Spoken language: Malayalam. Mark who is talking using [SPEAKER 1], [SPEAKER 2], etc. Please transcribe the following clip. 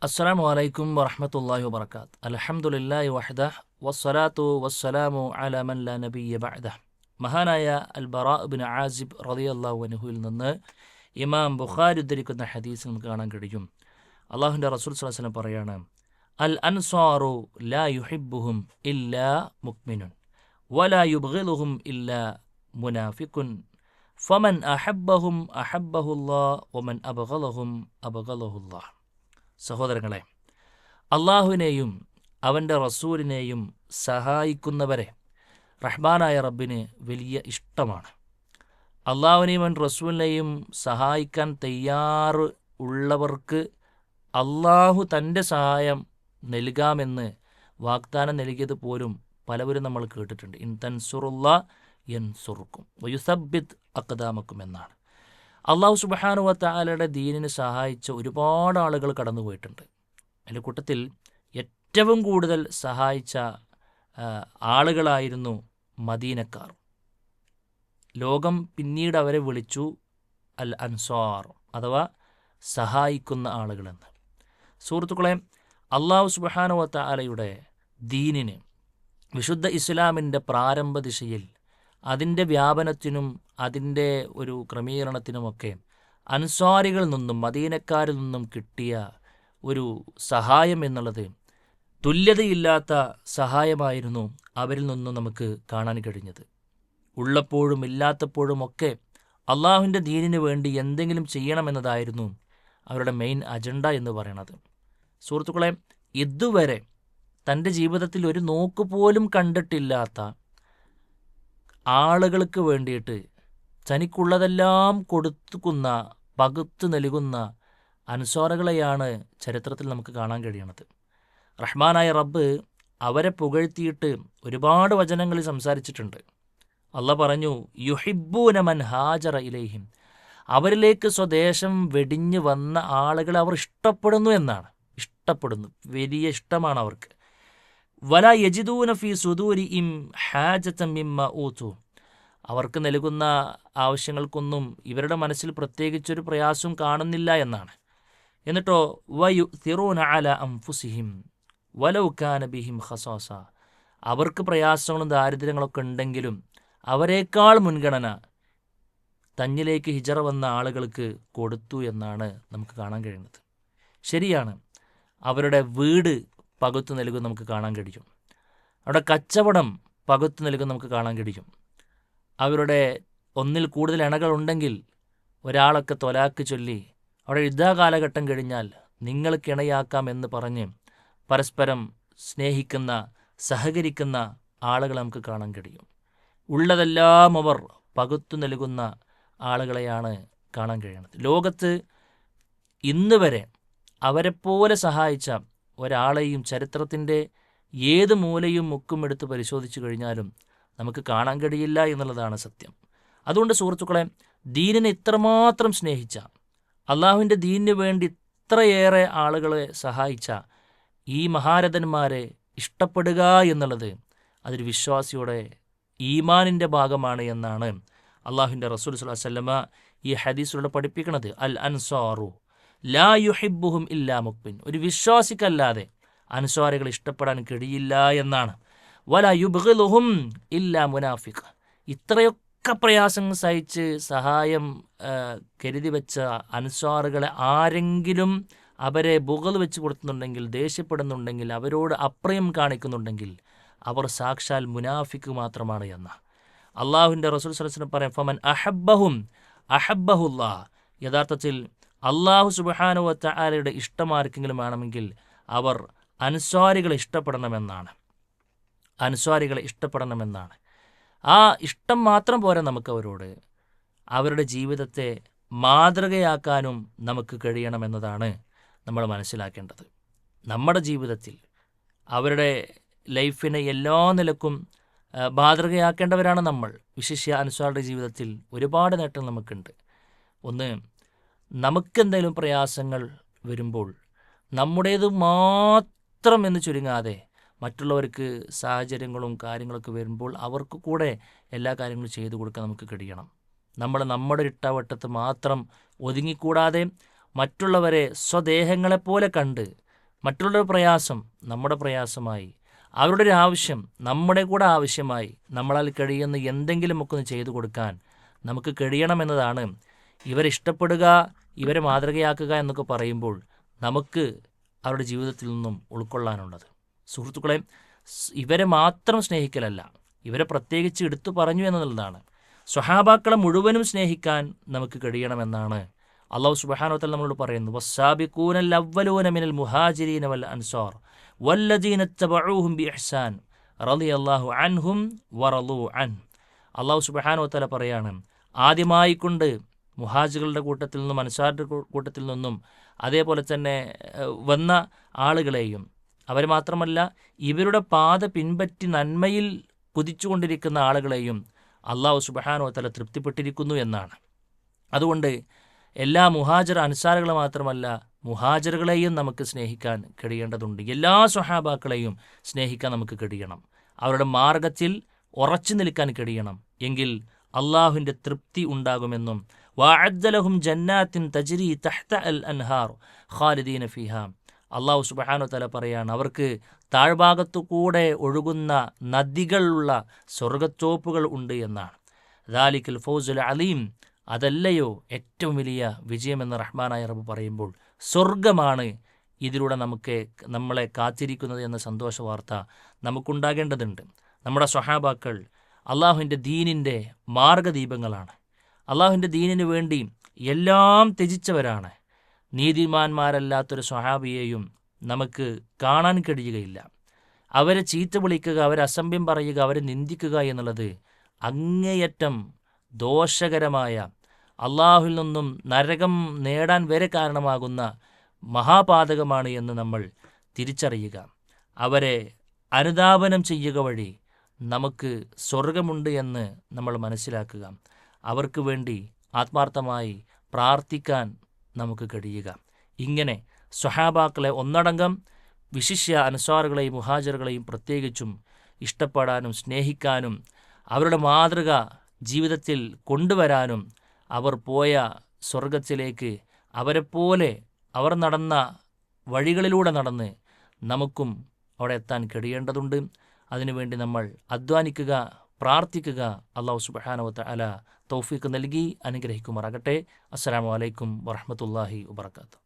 [SPEAKER 1] അസ്സലാമു അലൈക്കും വറഹ്മത്തുള്ളാഹി വബറകാത്ത്. അൽഹംദുലില്ലാഹി വഹ്ദഹ് വസ്സലാത്തു വസ്സലാമു അലാ മൻ ലാ നബിയ്യ ബഅദഹ്. മഹാനായ അൽ ബറാ ഇബ്നു ആസിബ് റളിയല്ലാഹു അൻഹുവിൽ നിന്ന് ഇമാം ബുഖാരി ഉദ്ധരിക്കുന്ന ഹദീസ് നമുക്ക് കാണാൻ കഴിയും. അള്ളാഹുവിൻ്റെ റസൂൽ സ്വല്ലല്ലാഹു അലൈഹി വസല്ലം പറയാണ്, അൽ അൻസാറു ലാ യുഹിബ്ബുഹും ഇല്ലാ മുഅ്മിനുൻ വലാ യുബ്ഗിദുഹും ഇല്ലാ മുനാഫിഖുൻ ഫമൻ അഹബ്ബഹും അഹബ്ബഹുല്ലാഹ് വമൻ അബ്ഗളഹും അബ്ഗളഹുല്ലാഹ്. സഹോദരങ്ങളെ, അള്ളാഹുവിനെയും അവൻ്റെ റസൂലിനെയും സഹായിക്കുന്നവരെ റഹ്മാനായ റബ്ബിന് വലിയ ഇഷ്ടമാണ്. അള്ളാഹുവിനെയും അവൻ റസൂലിനെയും സഹായിക്കാൻ തയ്യാറ് ഉള്ളവർക്ക് അള്ളാഹു തൻ്റെ സഹായം നൽകാമെന്ന് വാഗ്ദാനം നൽകിയത് പോലും പലവരും നമ്മൾ കേട്ടിട്ടുണ്ട്. ഇൻ തൻസുറുല്ലാ യൻസുറുക്കും വയുസബ്ബിത് അഖ്ദാമക്കും എന്നാണ്. അള്ളാഹു സുബ്ഹാനഹു വ തആലയുടെ ദീനിനെ സഹായിച്ച ഒരുപാട് ആളുകൾ കടന്നുപോയിട്ടുണ്ട്. അതിൻ്റെ കൂട്ടത്തിൽ ഏറ്റവും കൂടുതൽ സഹായിച്ച ആളുകളായിരുന്നു മദീനക്കാർ. ലോകം പിന്നീട് അവരെ വിളിച്ചു അൽ അൻസാർ അഥവാ സഹായിക്കുന്ന ആളുകളെന്ന്. സുഹൃത്തുക്കളെ, അള്ളാഹു സുബ്ഹാനഹു വ തആലയുടെ ദീനിന്, വിശുദ്ധ ഇസ്ലാമിൻ്റെ പ്രാരംഭ ദിശയിൽ അതിൻ്റെ വ്യാപനത്തിനും അതിൻ്റെ ഒരു ക്രമീകരണത്തിനുമൊക്കെ അൻസാരികളിൽ നിന്നും മദീനക്കാരിൽ നിന്നും കിട്ടിയ ഒരു സഹായം എന്നുള്ളത് തുല്യതയില്ലാത്ത സഹായമായിരുന്നു അവരിൽ നിന്നും നമുക്ക് കാണാൻ കഴിഞ്ഞത്. ഉള്ളപ്പോഴും ഇല്ലാത്തപ്പോഴുമൊക്കെ അള്ളാഹുവിൻ്റെ ദീനിന് വേണ്ടി എന്തെങ്കിലും ചെയ്യണമെന്നതായിരുന്നു അവരുടെ മെയിൻ അജണ്ട എന്ന് പറയുന്നത്. സുഹൃത്തുക്കളെ, ഇതുവരെ തൻ്റെ ജീവിതത്തിൽ ഒരു നോക്കുപോലും കണ്ടിട്ടില്ലാത്ത ആളുകൾക്ക് വേണ്ടിയിട്ട് തനിക്കുള്ളതെല്ലാം കൊടുക്കുന്ന, പകുത്തു നൽകുന്ന അൻസാറുകളെയാണ് ചരിത്രത്തിൽ നമുക്ക് കാണാൻ കഴിയുന്നത്. റഹ്മാനായ റബ്ബ് അവരെ പുകഴ്ത്തിയിട്ട് ഒരുപാട് വചനങ്ങളിൽ സംസാരിച്ചിട്ടുണ്ട്. അള്ളാഹ് പറഞ്ഞു, യുഹിബ്ബൂന മൻ ഹാജറ ഇലൈഹിം, അവരിലേക്ക് സ്വദേശം വെടിഞ്ഞു വന്ന ആളുകളെ അവർ ഇഷ്ടപ്പെടുന്നു എന്നാണ്. ഇഷ്ടപ്പെടുന്നു, വലിയ ഇഷ്ടമാണ് അവർക്ക്. വലാ യജിദൂന ഫീ സുദൂരിഹിം ഹാജതൻ മിമ്മാ ഊതു, അവർക്ക് നൽകുന്ന ആവശ്യങ്ങൾക്കൊന്നും ഇവരുടെ മനസ്സിൽ പ്രത്യേകിച്ചൊരു പ്രയാസവും കാണുന്നില്ല എന്നാണ്. എന്നിട്ടോ വയുസിറൂന അലാ അൻഫുസിഹിം വലൗ കാന ബിഹിം ഖസാസ, അവർക്ക് പ്രയാസങ്ങളും ദാരിദ്ര്യങ്ങളൊക്കെ ഉണ്ടെങ്കിലും അവരെക്കാൾ മുൻഗണന തന്നിലേക്ക് ഹിജറ വന്ന ആളുകൾക്ക് കൊടുത്തു എന്നാണ് നമുക്ക് കാണാൻ കഴിയുന്നത്. ശരിയാണ്, അവരുടെ വീട് പകുത്തു നൽകും നമുക്ക് കാണാൻ കഴിയും. അവിടെ കച്ചവടം പകുത്തു നൽകും നമുക്ക് കാണാൻ കഴിയും. അവരുടെ ഒന്നിൽ കൂടുതൽ ഇണകളുണ്ടെങ്കിൽ ഒരാളൊക്കെ തൊലാക്ക് ചൊല്ലി അവിടെ യുദ്ധകാലഘട്ടം കഴിഞ്ഞാൽ നിങ്ങൾക്ക് ഇണയാക്കാം എന്ന് പറഞ്ഞ് പരസ്പരം സ്നേഹിക്കുന്ന, സഹകരിക്കുന്ന ആളുകളെ നമുക്ക് കാണാൻ കഴിയും. ഉള്ളതെല്ലാം അവർ പകുത്തു നൽകുന്ന ആളുകളെയാണ് കാണാൻ കഴിയുന്നത്. ലോകത്ത് ഇന്ന് വരെ അവരെപ്പോലെ സഹായിച്ച ഒരാളെയും ചരിത്രത്തിൻ്റെ ഏത് മൂലയും മുക്കും എടുത്ത് പരിശോധിച്ചു കഴിഞ്ഞാലും നമുക്ക് കാണാൻ കഴിയില്ല എന്നുള്ളതാണ് സത്യം. അതുകൊണ്ട് സുഹൃത്തുക്കളെ, ദീനിനെ ഇത്രമാത്രം സ്നേഹിച്ച, അള്ളാഹുവിൻ്റെ ദീനിന് വേണ്ടി ഇത്രയേറെ ആളുകളെ സഹായിച്ച ഈ മഹാരഥന്മാരെ ഇഷ്ടപ്പെടുക എന്നുള്ളത് അതൊരു വിശ്വാസിയുടെ ഈമാനിൻ്റെ ഭാഗമാണ് എന്നാണ് അള്ളാഹുവിൻ്റെ റസൂൽ സ്വല്ലല്ലാഹു അലൈഹി വസല്ലമ ഈ ഹദീസിലൂടെ പഠിപ്പിക്കുന്നത്. അൽ അൻസാറു ലാ യുഹിബ്ബുഹും ഇല്ലാ മുഅ്മിൻ, ഒരു വിശ്വാസിക്കല്ലാതെ അൻസാരികൾ ഇഷ്ടപ്പെടാൻ കഴിയില്ല എന്നാണ്. വലാ യുബ്ഗിലുഹും ഇല്ലാ മുനാഫിഖ്, ഇത്രയൊക്കെ പ്രയാസങ്ങൾ സഹിച്ച് സഹായം കരുതി വെച്ച അൻസാറുകളെ ആരെങ്കിലും അവരെ ബുഗ്ള് വെച്ച് കൊടുക്കുന്നുണ്ടെങ്കിൽ, ദേഷ്യപ്പെടുന്നുണ്ടെങ്കിൽ, അവരോട് അപ്രിയം കാണിക്കുന്നുണ്ടെങ്കിൽ അവർ സാക്ഷാൽ മുനാഫിക്ക് മാത്രമാണ് എന്ന അള്ളാഹുവിൻ്റെ റസൂൽ സ്വല്ലല്ലാഹു അലൈഹി വസല്ലം പറയാം, ഫമൻ അഹബ്ബഹും അഹബ്ബഹുല്ലാഹ്, യഥാർത്ഥത്തിൽ അള്ളാഹു സുബ്ഹാനഹു വ തആലയുടെ ഇഷ്ടമാർക്കെങ്കിലും വേണമെങ്കിൽ അവർ അൻസാരികളെ ഇഷ്ടപ്പെടണമെന്നാണ്. അൻസാരികളെ ഇഷ്ടപ്പെടണമെന്നാണ്. ആ ഇഷ്ടം മാത്രം പോരാ നമുക്ക് അവരോട്, അവരുടെ ജീവിതത്തെ മാതൃകയാക്കാനും നമുക്ക് കഴിയണമെന്നതാണ് നമ്മൾ മനസ്സിലാക്കേണ്ടത്. നമ്മുടെ ജീവിതത്തിൽ അവരുടെ ലൈഫിനെ എല്ലാ നിലക്കും മാതൃകയാക്കേണ്ടവരാണ് നമ്മൾ. വിശിഷ്യ അൻസാറുടെ ജീവിതത്തിൽ ഒരുപാട് നേട്ടം നമുക്കുണ്ട്. ഒന്ന്, നമുക്കെന്തെങ്കിലും പ്രയാസങ്ങൾ വരുമ്പോൾ നമ്മുടേത് മാത്രം എന്ന് ചുരുങ്ങാതെ മറ്റുള്ളവർക്ക് സാഹചര്യങ്ങളും കാര്യങ്ങളൊക്കെ വരുമ്പോൾ അവർക്ക് കൂടെ എല്ലാ കാര്യങ്ങളും ചെയ്തു കൊടുക്കാൻ നമുക്ക് കഴിയണം. നമ്മുടെ ഇട്ടാവട്ടത്ത് മാത്രം ഒതുങ്ങിക്കൂടാതെ മറ്റുള്ളവരെ സ്വദേഹങ്ങളെപ്പോലെ കണ്ട് മറ്റുള്ളവരുടെ പ്രയാസം നമ്മുടെ പ്രയാസമായി, അവരുടെ ഒരു ആവശ്യം നമ്മുടെ കൂടെ ആവശ്യമായി നമ്മളാൽ കഴിയുന്ന എന്തെങ്കിലുമൊക്കെ ഒന്ന് ചെയ്തു കൊടുക്കാൻ നമുക്ക് കഴിയണമെന്നതാണ് ഇവരെ ഇഷ്ടപ്പെടുക, ഇവരെ മാതൃകയാക്കുക എന്നൊക്കെ പറയുമ്പോൾ നമുക്ക് അവരുടെ ജീവിതത്തിൽ നിന്നും ഉൾക്കൊള്ളാനുള്ളത്. സുഹൃത്തുക്കളെ, ഇവരെ മാത്രം സ്നേഹിക്കലല്ല, ഇവരെ പ്രത്യേകിച്ച് എടുത്തു പറഞ്ഞു എന്നുള്ളതാണ്. സ്വഹാബാക്കളെ മുഴുവനും സ്നേഹിക്കാൻ നമുക്ക് കഴിയണമെന്നാണ് അല്ലാഹു സുബ്ഹാനഹു വ തആല നമ്മളോട് പറയുന്നു. വസ്സാബിഖൂനൽ അവ്വലൂന മിനൽ മുഹാജിരീന വൽ അൻസാർ വല്ലദീന തബഊഹും ബിഇഹ്സാൻ റളിയല്ലാഹു അൻഹും വറളൂ അൻ. അല്ലാഹു സുബ്ഹാനഹു വ തആല പറയാണ്, ആദ്യമായിക്കൊണ്ട് മുഹാജികളുടെ കൂട്ടത്തിൽ നിന്നും അൻസാറിൻ്റെ കൂട്ടത്തിൽ നിന്നും അതേപോലെ തന്നെ വന്ന ആളുകളെയും അവർ മാത്രമല്ല ഇവരുടെ പാത പിൻപറ്റി നന്മയിൽ കുതിച്ചുകൊണ്ടിരിക്കുന്ന ആളുകളെയും അല്ലാഹു സുബ്ഹാനഹു വ തആല തൃപ്തിപ്പെട്ടിരിക്കുന്നു എന്നാണ്. അതുകൊണ്ട് എല്ലാ മുഹാജിർ അൻസാറുകളെ മാത്രമല്ല മുഹാജിറുകളെയും നമുക്ക് സ്നേഹിക്കാൻ കഴിയേണ്ടതുണ്ട്. എല്ലാ സ്വഹാബാക്കളെയും സ്നേഹിക്കാൻ നമുക്ക് കഴിയണം. അവരുടെ മാർഗത്തിൽ ഉറച്ചു നിൽക്കാൻ കഴിയണം. എങ്കിൽ അള്ളാഹുവിൻ്റെ തൃപ്തി ഉണ്ടാകുമെന്നും വഅദ്ദ ലഹും ജന്നാത്തിൻ തജ്രി തഹ്ത അൽ അൻഹാർ ഖാലിദീന ഫീഹാ. അള്ളാഹു സുബ്ഹാനഹു വ തആല പറയാണ്, അവർക്ക് താഴ്ഭാഗത്തു കൂടെ ഒഴുകുന്ന നദികളുള്ള സ്വർഗത്തോപ്പുകൾ ഉണ്ട് എന്നാണ്. ദാലിക്കൽ ഫൗസുൽ അലീം, അതല്ലയോ ഏറ്റവും വലിയ വിജയമെന്ന് റഹ്മാനായ റബ്ബ് പറയുമ്പോൾ സ്വർഗമാണ് ഇതിലൂടെ നമ്മളെ കാത്തിരിക്കുന്നത് എന്ന സന്തോഷ വാർത്ത നമുക്കുണ്ടാകേണ്ടതുണ്ട്. നമ്മുടെ സ്വഹാബാക്കൾ അള്ളാഹുവിൻ്റെ ദീനിൻ്റെ മാർഗദീപങ്ങളാണ്. അള്ളാഹുവിൻ്റെ ദീനിന് വേണ്ടി എല്ലാം ത്യജിച്ചവരാണ്. നീതിമാന്മാരല്ലാത്തൊരു സ്വഹാബിയെയും നമുക്ക് കാണാൻ കഴിയുകയില്ല. അവരെ ചീത്ത വിളിക്കുക, അവരെ അസഭ്യം പറയുക, അവരെ നിന്ദിക്കുക എന്നുള്ളത് അങ്ങേയറ്റം ദോഷകരമായ, അള്ളാഹുവിൽ നിന്നും നരകം നേടാൻ വരെ കാരണമാകുന്ന മഹാപാതകമാണ് എന്ന് നമ്മൾ തിരിച്ചറിയുക. അവരെ അനുധാവനം ചെയ്യുക വഴി നമുക്ക് സ്വർഗമുണ്ട് എന്ന് നമ്മൾ മനസ്സിലാക്കുക. അവർക്ക് വേണ്ടി ആത്മാർത്ഥമായി പ്രാർത്ഥിക്കാൻ നമുക്ക് കഴിയുക. ഇങ്ങനെ സ്വഹാബാക്കളെ ഒന്നടങ്കം, വിശിഷ്യ അൻസാറുകളെയും മുഹാജിറുകളെയും പ്രത്യേകിച്ചും ഇഷ്ടപ്പെടാനും സ്നേഹിക്കാനും അവരുടെ മാതൃക ജീവിതത്തിൽ കൊണ്ടുവരാനും അവർ പോയ സ്വർഗത്തിലേക്ക് അവരെപ്പോലെ അവർ നടന്ന വഴികളിലൂടെ നടന്ന് നമുക്കും അവിടെ എത്താൻ കഴിയേണ്ടതുണ്ട്. അതിനുവേണ്ടി നമ്മൾ അധ്വാനിക്കുക, പ്രാർത്ഥിക്കുക. അല്ലാഹു സുബ്ഹാനഹു വ തആല തൗഫീഖ് നൽകി അനുഗ്രഹിക്കുമാറാകട്ടെ. അസ്സലാമു അലൈക്കും വറഹ്മത്തുള്ളാഹി വബറകാതുഹു.